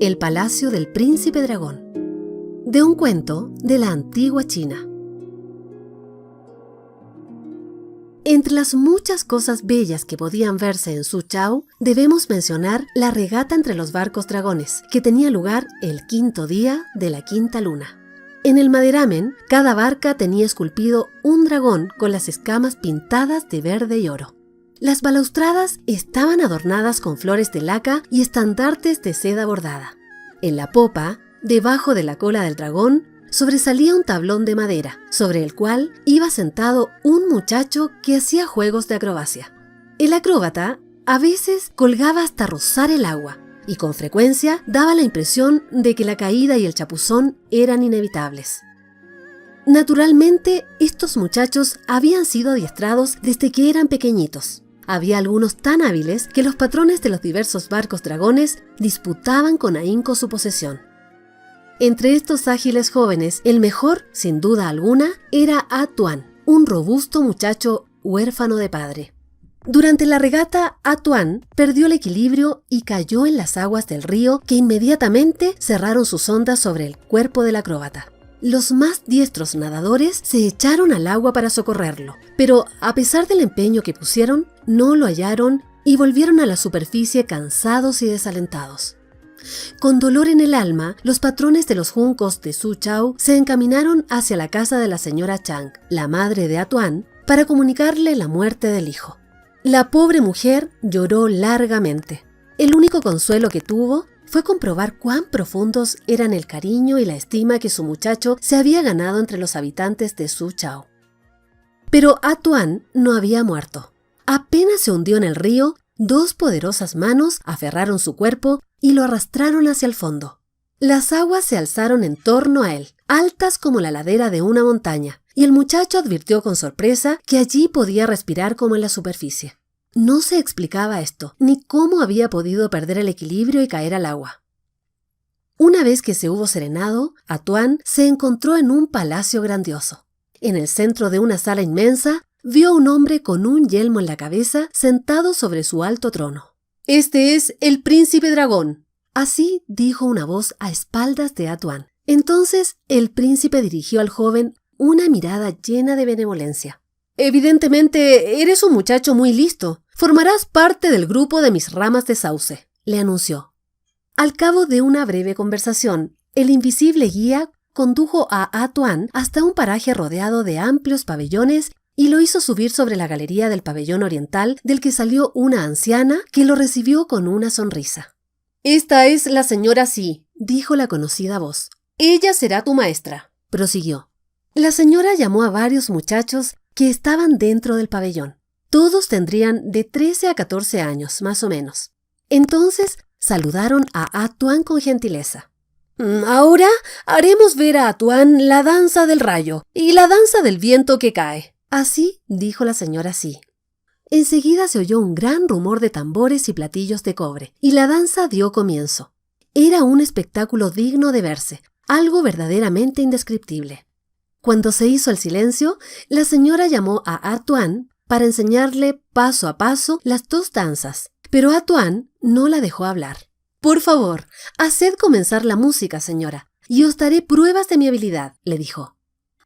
El palacio del príncipe dragón, de un cuento de la antigua China. Entre las muchas cosas bellas que podían verse en Suchao, debemos mencionar la regata entre los barcos dragones, que tenía lugar el 5.º día de la 5ª luna. En el maderamen, cada barca tenía esculpido un dragón con las escamas pintadas de verde y oro. Las balaustradas estaban adornadas con flores de laca y estandartes de seda bordada. En la popa, debajo de la cola del dragón, sobresalía un tablón de madera, sobre el cual iba sentado un muchacho que hacía juegos de acrobacia. El acróbata a veces colgaba hasta rozar el agua, y con frecuencia daba la impresión de que la caída y el chapuzón eran inevitables. Naturalmente, estos muchachos habían sido adiestrados desde que eran pequeñitos. Había algunos tan hábiles que los patrones de los diversos barcos dragones disputaban con ahínco su posesión. Entre estos ágiles jóvenes, el mejor, sin duda alguna, era A Tuan, un robusto muchacho huérfano de padre. Durante la regata, A Tuan perdió el equilibrio y cayó en las aguas del río, que inmediatamente cerraron sus ondas sobre el cuerpo del acróbata. Los más diestros nadadores se echaron al agua para socorrerlo, pero a pesar del empeño que pusieron, no lo hallaron y volvieron a la superficie cansados y desalentados. Con dolor en el alma, los patrones de los juncos de Suchao se encaminaron hacia la casa de la señora Chang, la madre de A Tuan, para comunicarle la muerte del hijo. La pobre mujer lloró largamente. El único consuelo que tuvo fue comprobar cuán profundos eran el cariño y la estima que su muchacho se había ganado entre los habitantes de Suchao. Pero A Tuan no había muerto. Apenas se hundió en el río, dos poderosas manos aferraron su cuerpo y lo arrastraron hacia el fondo. Las aguas se alzaron en torno a él, altas como la ladera de una montaña, y el muchacho advirtió con sorpresa que allí podía respirar como en la superficie. No se explicaba esto, ni cómo había podido perder el equilibrio y caer al agua. Una vez que se hubo serenado, A Tuan se encontró en un palacio grandioso. En el centro de una sala inmensa, vio a un hombre con un yelmo en la cabeza sentado sobre su alto trono. «Este es el príncipe dragón», así dijo una voz a espaldas de A Tuan. Entonces el príncipe dirigió al joven una mirada llena de benevolencia. «Evidentemente eres un muchacho muy listo. Formarás parte del grupo de mis ramas de sauce», le anunció. Al cabo de una breve conversación, el invisible guía condujo a Tuan hasta un paraje rodeado de amplios pabellones y lo hizo subir sobre la galería del pabellón oriental, del que salió una anciana que lo recibió con una sonrisa. «Esta es la señora Si», dijo la conocida voz. «Ella será tu maestra», prosiguió. La señora llamó a varios muchachos que estaban dentro del pabellón. Todos tendrían de 13 a 14 años, más o menos. Entonces saludaron a Tuan con gentileza. «Ahora haremos ver a Tuan la danza del rayo y la danza del viento que cae», así dijo la señora Si. Enseguida se oyó un gran rumor de tambores y platillos de cobre, y la danza dio comienzo. Era un espectáculo digno de verse, algo verdaderamente indescriptible. Cuando se hizo el silencio, la señora llamó a Tuan para enseñarle paso a paso las dos danzas, pero A Tuan no la dejó hablar. «Por favor, haced comenzar la música, señora, y os daré pruebas de mi habilidad», le dijo.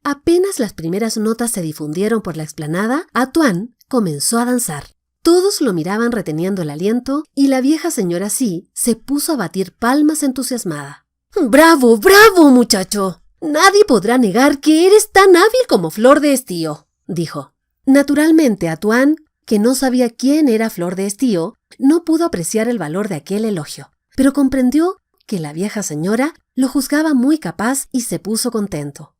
Apenas las primeras notas se difundieron por la explanada, A Tuan comenzó a danzar. Todos lo miraban reteniendo el aliento y la vieja señora Si se puso a batir palmas entusiasmada. «¡Bravo, bravo, muchacho! Nadie podrá negar que eres tan hábil como Flor de Estío», dijo. Naturalmente, A Tuan, que no sabía quién era Flor de Estío, no pudo apreciar el valor de aquel elogio, pero comprendió que la vieja señora lo juzgaba muy capaz y se puso contento.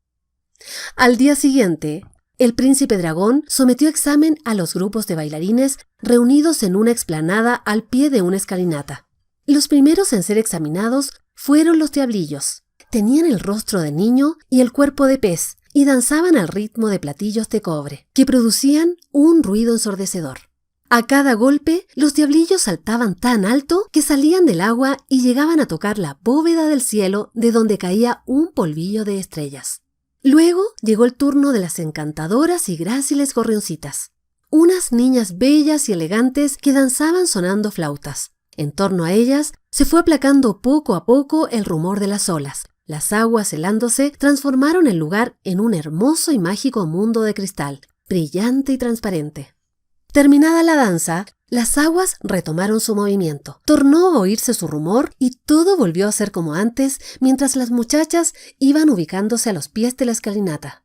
Al día siguiente, el príncipe dragón sometió a examen a los grupos de bailarines reunidos en una explanada al pie de una escalinata. Los primeros en ser examinados fueron los diablillos. Tenían el rostro de niño y el cuerpo de pez, y danzaban al ritmo de platillos de cobre, que producían un ruido ensordecedor. A cada golpe, los diablillos saltaban tan alto que salían del agua y llegaban a tocar la bóveda del cielo, de donde caía un polvillo de estrellas. Luego llegó el turno de las encantadoras y gráciles gorrioncitas, unas niñas bellas y elegantes que danzaban sonando flautas. En torno a ellas se fue aplacando poco a poco el rumor de las olas. Las aguas, helándose, transformaron el lugar en un hermoso y mágico mundo de cristal, brillante y transparente. Terminada la danza, las aguas retomaron su movimiento. Tornó a oírse su rumor y todo volvió a ser como antes mientras las muchachas iban ubicándose a los pies de la escalinata.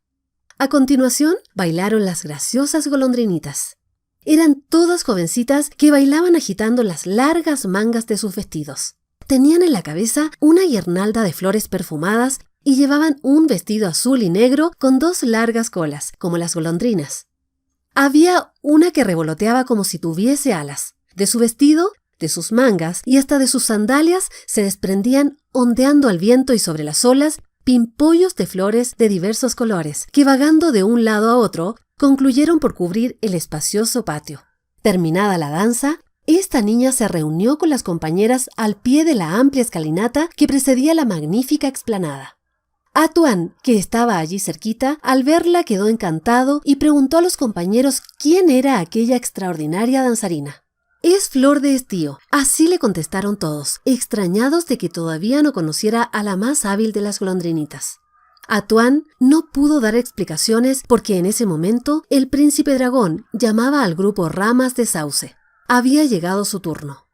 A continuación, bailaron las graciosas golondrinitas. Eran todas jovencitas que bailaban agitando las largas mangas de sus vestidos. Tenían en la cabeza una guirnalda de flores perfumadas y llevaban un vestido azul y negro con 2 largas colas, como las golondrinas. Había una que revoloteaba como si tuviese alas. De su vestido, de sus mangas y hasta de sus sandalias se desprendían, ondeando al viento y sobre las olas, pimpollos de flores de diversos colores, que vagando de un lado a otro, concluyeron por cubrir el espacioso patio. Terminada la danza, esta niña se reunió con las compañeras al pie de la amplia escalinata que precedía la magnífica explanada. Atuán, que estaba allí cerquita, al verla quedó encantado y preguntó a los compañeros quién era aquella extraordinaria danzarina. «Es Flor de Estío», así le contestaron todos, extrañados de que todavía no conociera a la más hábil de las golondrinitas. Atuán no pudo dar explicaciones porque en ese momento el príncipe dragón llamaba al grupo Ramas de Sauce. Había llegado su turno.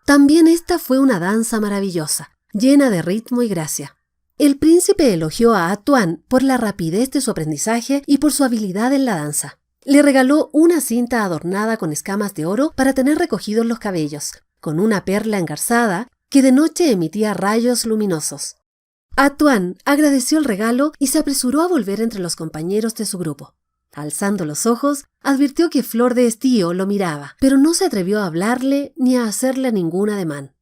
También esta fue una danza maravillosa, llena de ritmo y gracia. El príncipe elogió a Atuán por la rapidez de su aprendizaje y por su habilidad en la danza. Le regaló una cinta adornada con escamas de oro para tener recogidos los cabellos, con una perla engarzada que de noche emitía rayos luminosos. Atuán agradeció el regalo y se apresuró a volver entre los compañeros de su grupo. Alzando los ojos, advirtió que Flor de Estío lo miraba, pero no se atrevió a hablarle ni a hacerle ningún ademán.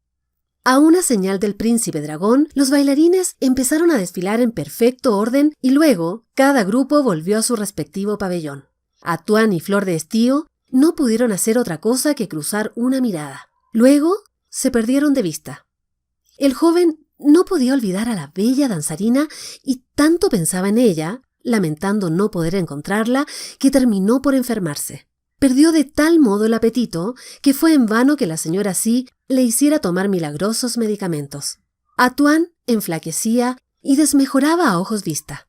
A una señal del príncipe dragón, los bailarines empezaron a desfilar en perfecto orden y luego cada grupo volvió a su respectivo pabellón. Atuán y Flor de Estío no pudieron hacer otra cosa que cruzar una mirada. Luego se perdieron de vista. El joven no podía olvidar a la bella danzarina y tanto pensaba en ella, lamentando no poder encontrarla, que terminó por enfermarse. Perdió de tal modo el apetito que fue en vano que la señora Sí le hiciera tomar milagrosos medicamentos. Atuán enflaquecía y desmejoraba a ojos vista.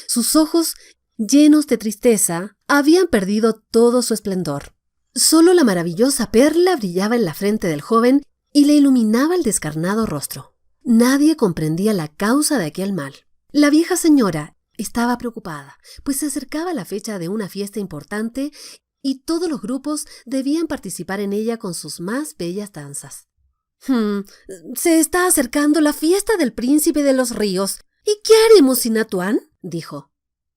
Sus ojos, llenos de tristeza, habían perdido todo su esplendor. Solo la maravillosa perla brillaba en la frente del joven y le iluminaba el descarnado rostro. Nadie comprendía la causa de aquel mal. La vieja señora estaba preocupada, pues se acercaba la fecha de una fiesta importante y todos los grupos debían participar en ella con sus más bellas danzas. Se está acercando la fiesta del príncipe de los ríos. ¿Y qué haremos sin Atuán?, dijo.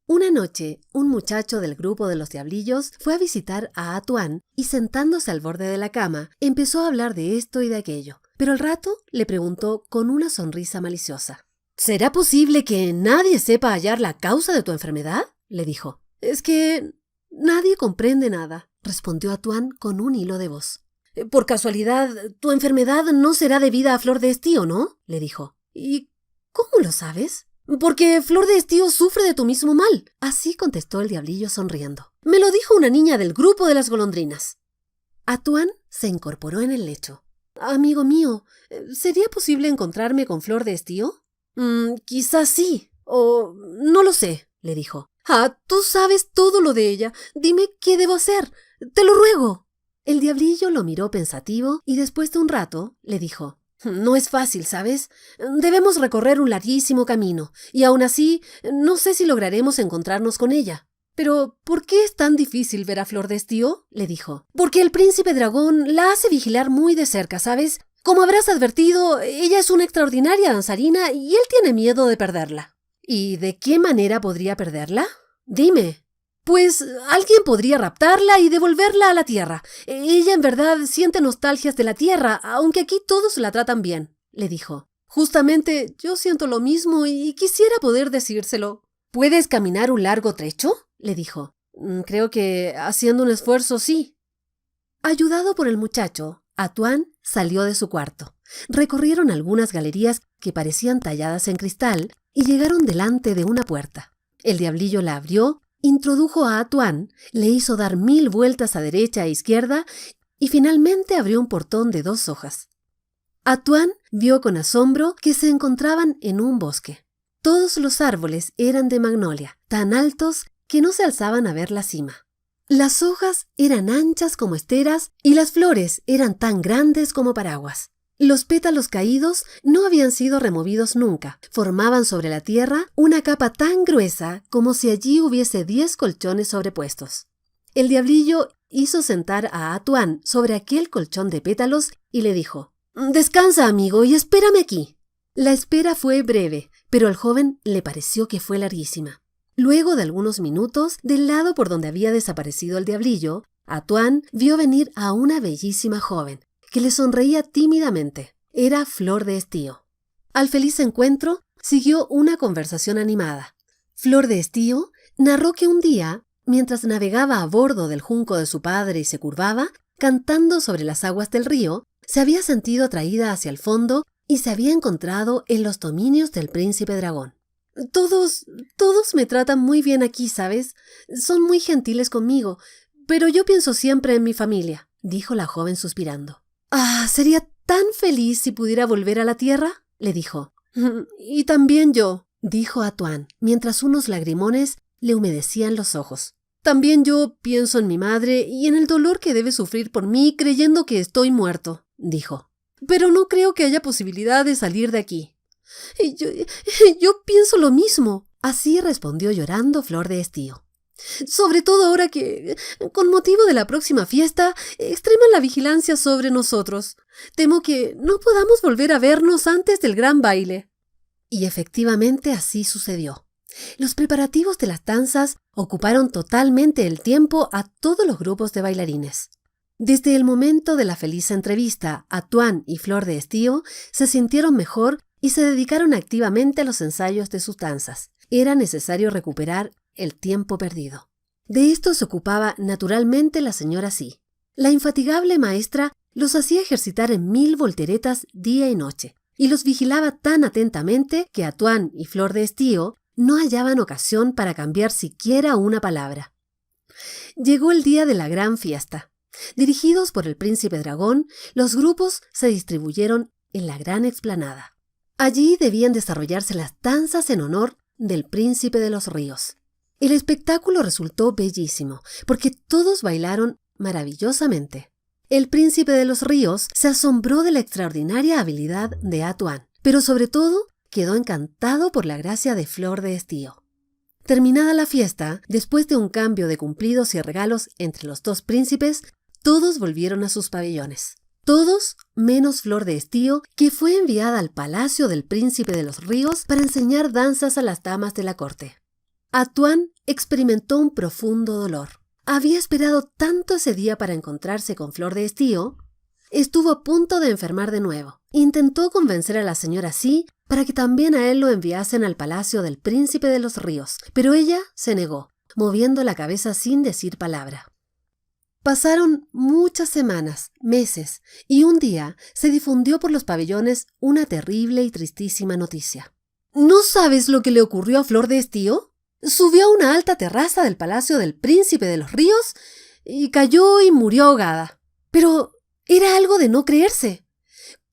Una noche, un muchacho del grupo de los diablillos fue a visitar a Atuán y sentándose al borde de la cama, empezó a hablar de esto y de aquello. Pero al rato le preguntó con una sonrisa maliciosa. «¿Será posible que nadie sepa hallar la causa de tu enfermedad?», le dijo. «Es que nadie comprende nada», respondió Atuán con un hilo de voz. «Por casualidad, tu enfermedad no será debida a Flor de Estío, ¿no?», le dijo. «¿Y cómo lo sabes?». «Porque Flor de Estío sufre de tu mismo mal», así contestó el diablillo sonriendo. «Me lo dijo una niña del grupo de las golondrinas». Atuán se incorporó en el lecho. «Amigo mío, ¿sería posible encontrarme con Flor de Estío?». «Quizás sí, o no lo sé», le dijo. «Ah, tú sabes todo lo de ella. Dime qué debo hacer. Te lo ruego». El diablillo lo miró pensativo y después de un rato le dijo. «No es fácil, ¿sabes? Debemos recorrer un larguísimo camino, y aún así no sé si lograremos encontrarnos con ella». «¿Pero por qué es tan difícil ver a Flor de Estío?», le dijo. «Porque el príncipe dragón la hace vigilar muy de cerca, ¿sabes? Como habrás advertido, ella es una extraordinaria danzarina y él tiene miedo de perderla». «¿Y de qué manera podría perderla? Dime». «Pues alguien podría raptarla y devolverla a la tierra. Ella en verdad siente nostalgias de la tierra, aunque aquí todos la tratan bien», le dijo. «Justamente yo siento lo mismo y quisiera poder decírselo». «¿Puedes caminar un largo trecho?», le dijo. «Creo que haciendo un esfuerzo sí». Ayudado por el muchacho, Atuán salió de su cuarto. Recorrieron algunas galerías que parecían talladas en cristal y llegaron delante de una puerta. El diablillo la abrió, introdujo a Atuán, le hizo dar 1000 vueltas a derecha e izquierda y finalmente abrió un portón de 2 hojas. Atuán vio con asombro que se encontraban en un bosque. Todos los árboles eran de magnolia, tan altos que no se alzaban a ver la cima. Las hojas eran anchas como esteras y las flores eran tan grandes como paraguas. Los pétalos caídos no habían sido removidos nunca. Formaban sobre la tierra una capa tan gruesa como si allí hubiese 10 colchones sobrepuestos. El diablillo hizo sentar a Atuán sobre aquel colchón de pétalos y le dijo: «Descansa, amigo, y espérame aquí». La espera fue breve, pero al joven le pareció que fue larguísima. Luego de algunos minutos, del lado por donde había desaparecido el diablillo, Atuán vio venir a una bellísima joven, que le sonreía tímidamente. Era Flor de Estío. Al feliz encuentro siguió una conversación animada. Flor de Estío narró que un día, mientras navegaba a bordo del junco de su padre y se curvaba, cantando sobre las aguas del río, se había sentido atraída hacia el fondo y se había encontrado en los dominios del príncipe dragón. Todos me tratan muy bien aquí, ¿sabes? Son muy gentiles conmigo, pero yo pienso siempre en mi familia, dijo la joven suspirando. Sería tan feliz si pudiera volver a la tierra, le dijo. Y también yo, dijo Atuán, mientras unos lagrimones le humedecían los ojos. También yo pienso en mi madre y en el dolor que debe sufrir por mí creyendo que estoy muerto, dijo. Pero no creo que haya posibilidad de salir de aquí. Yo pienso lo mismo, así respondió llorando Flor de Estío. Sobre todo ahora que, con motivo de la próxima fiesta, extreman la vigilancia sobre nosotros. Temo que no podamos volver a vernos antes del gran baile. Y efectivamente así sucedió. Los preparativos de las danzas ocuparon totalmente el tiempo a todos los grupos de bailarines. Desde el momento de la feliz entrevista, Atuán y Flor de Estío se sintieron mejor y se dedicaron activamente a los ensayos de sus danzas. Era necesario recuperar el tiempo perdido. De esto se ocupaba naturalmente la señora Sí. La infatigable maestra los hacía ejercitar en 1000 volteretas día y noche, y los vigilaba tan atentamente que Atuán y Flor de Estío no hallaban ocasión para cambiar siquiera una palabra. Llegó el día de la gran fiesta. Dirigidos por el príncipe dragón, los grupos se distribuyeron en la gran explanada. Allí debían desarrollarse las danzas en honor del príncipe de los ríos. El espectáculo resultó bellísimo, porque todos bailaron maravillosamente. El príncipe de los ríos se asombró de la extraordinaria habilidad de Atuán, pero sobre todo quedó encantado por la gracia de Flor de Estío. Terminada la fiesta, después de un cambio de cumplidos y regalos entre los dos príncipes, todos volvieron a sus pabellones. Todos menos Flor de Estío, que fue enviada al palacio del príncipe de los ríos para enseñar danzas a las damas de la corte. Atuán experimentó un profundo dolor. Había esperado tanto ese día para encontrarse con Flor de Estío. Estuvo a punto de enfermar de nuevo. Intentó convencer a la señora Sí para que también a él lo enviasen al palacio del príncipe de los ríos, pero ella se negó, moviendo la cabeza sin decir palabra. Pasaron muchas semanas, meses, y un día se difundió por los pabellones una terrible y tristísima noticia. ¿No sabes lo que le ocurrió a Flor de Estío? Subió a una alta terraza del palacio del príncipe de los ríos y cayó y murió ahogada. Pero era algo de no creerse.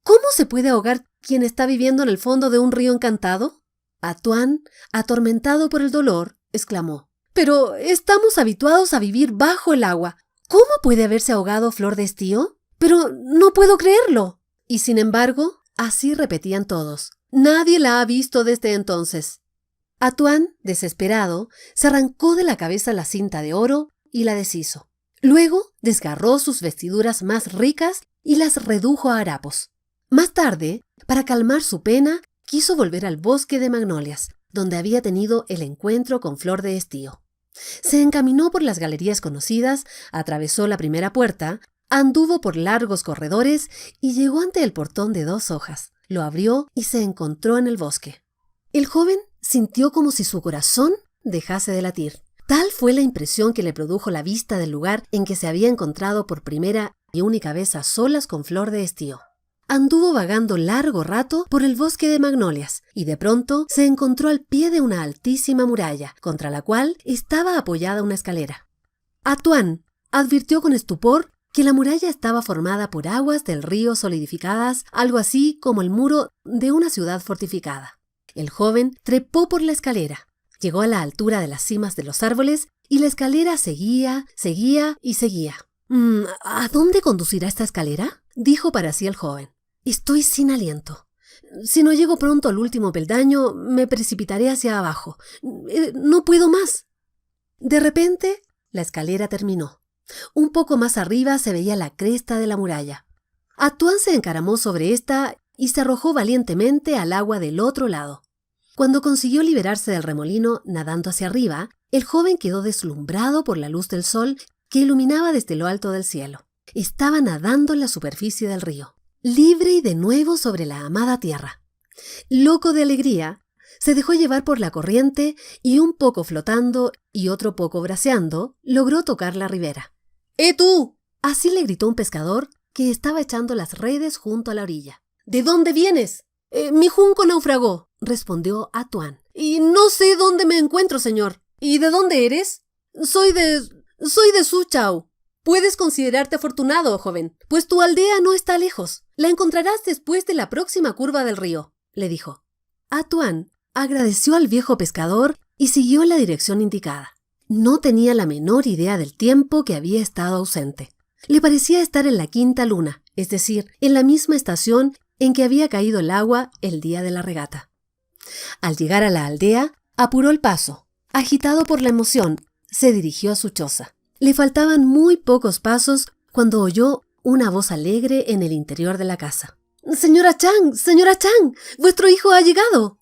¿Cómo se puede ahogar quien está viviendo en el fondo de un río encantado? Atuán, atormentado por el dolor, exclamó: «Pero estamos habituados a vivir bajo el agua. ¿Cómo puede haberse ahogado Flor de Estío? Pero no puedo creerlo». Y sin embargo, así repetían todos. Nadie la ha visto desde entonces. Atuán, desesperado, se arrancó de la cabeza la cinta de oro y la deshizo. Luego desgarró sus vestiduras más ricas y las redujo a harapos. Más tarde, para calmar su pena, quiso volver al bosque de magnolias, donde había tenido el encuentro con Flor de Estío. Se encaminó por las galerías conocidas, atravesó la primera puerta, anduvo por largos corredores y llegó ante el portón de 2 hojas. Lo abrió y se encontró en el bosque. El joven sintió como si su corazón dejase de latir. Tal fue la impresión que le produjo la vista del lugar en que se había encontrado por primera y única vez a solas con Flor de Estío. Anduvo vagando largo rato por el bosque de magnolias y de pronto se encontró al pie de una altísima muralla, contra la cual estaba apoyada una escalera. Atuán advirtió con estupor que la muralla estaba formada por aguas del río solidificadas, algo así como el muro de una ciudad fortificada. El joven trepó por la escalera, llegó a la altura de las cimas de los árboles y la escalera seguía y seguía. ¿A dónde conducirá esta escalera?, dijo para sí el joven. Estoy sin aliento. Si no llego pronto al último peldaño, me precipitaré hacia abajo. No puedo más. De repente, la escalera terminó. Un poco más arriba se veía la cresta de la muralla. Atuán se encaramó sobre esta y se arrojó valientemente al agua del otro lado. Cuando consiguió liberarse del remolino nadando hacia arriba, el joven quedó deslumbrado por la luz del sol que iluminaba desde lo alto del cielo. Estaba nadando en la superficie del río, libre y de nuevo sobre la amada tierra. Loco de alegría, se dejó llevar por la corriente y un poco flotando y otro poco braceando, logró tocar la ribera. Tú! Así le gritó un pescador que estaba echando las redes junto a la orilla. ¿De dónde vienes? Mi junco naufragó, respondió Atuán. Y no sé dónde me encuentro, señor. ¿Y de dónde eres? Soy de Suchau. Puedes considerarte afortunado, joven, pues tu aldea no está lejos. La encontrarás después de la próxima curva del río, le dijo. Atuán agradeció al viejo pescador y siguió la dirección indicada. No tenía la menor idea del tiempo que había estado ausente. Le parecía estar en la quinta luna, es decir, en la misma estación en que había caído el agua el día de la regata. Al llegar a la aldea, apuró el paso. Agitado por la emoción, se dirigió a su choza. Le faltaban muy pocos pasos cuando oyó una voz alegre en el interior de la casa. Señora Chang, vuestro hijo ha llegado.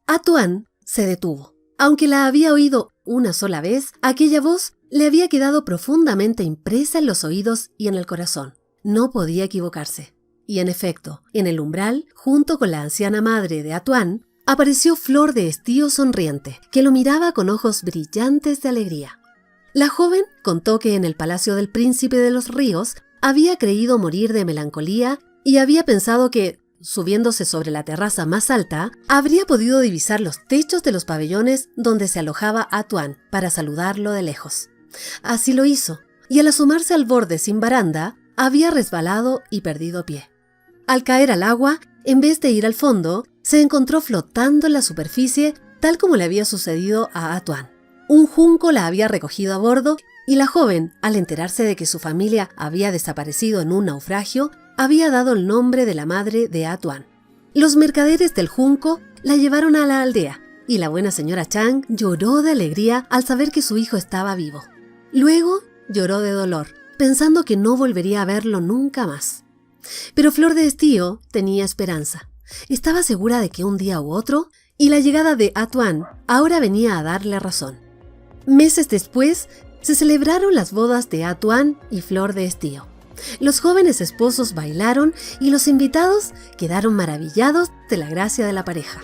Atuán se detuvo. Aunque la había oído una sola vez, aquella voz le había quedado profundamente impresa en los oídos y en el corazón. No podía equivocarse. Y en efecto, en el umbral, junto con la anciana madre de Atuán, apareció Flor de Estío sonriente, que lo miraba con ojos brillantes de alegría. La joven contó que en el palacio del príncipe de los ríos había creído morir de melancolía y había pensado que, subiéndose sobre la terraza más alta, habría podido divisar los techos de los pabellones donde se alojaba Atuán para saludarlo de lejos. Así lo hizo, y al asomarse al borde sin baranda, había resbalado y perdido pie. Al caer al agua, en vez de ir al fondo, se encontró flotando en la superficie tal como le había sucedido a Atuán. Un junco la había recogido a bordo y la joven, al enterarse de que su familia había desaparecido en un naufragio, había dado el nombre de la madre de Atuán. Los mercaderes del junco la llevaron a la aldea y la buena señora Chang lloró de alegría al saber que su hijo estaba vivo. Luego lloró de dolor, pensando que no volvería a verlo nunca más. Pero Flor de Estío tenía esperanza. Estaba segura de que un día u otro, y la llegada de Atuán ahora venía a darle razón. Meses después, se celebraron las bodas de Atuán y Flor de Estío. Los jóvenes esposos bailaron y los invitados quedaron maravillados de la gracia de la pareja.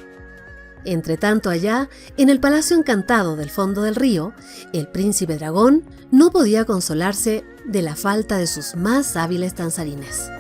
Entretanto allá, en el palacio encantado del fondo del río, el príncipe dragón no podía consolarse de la falta de sus más hábiles danzarines.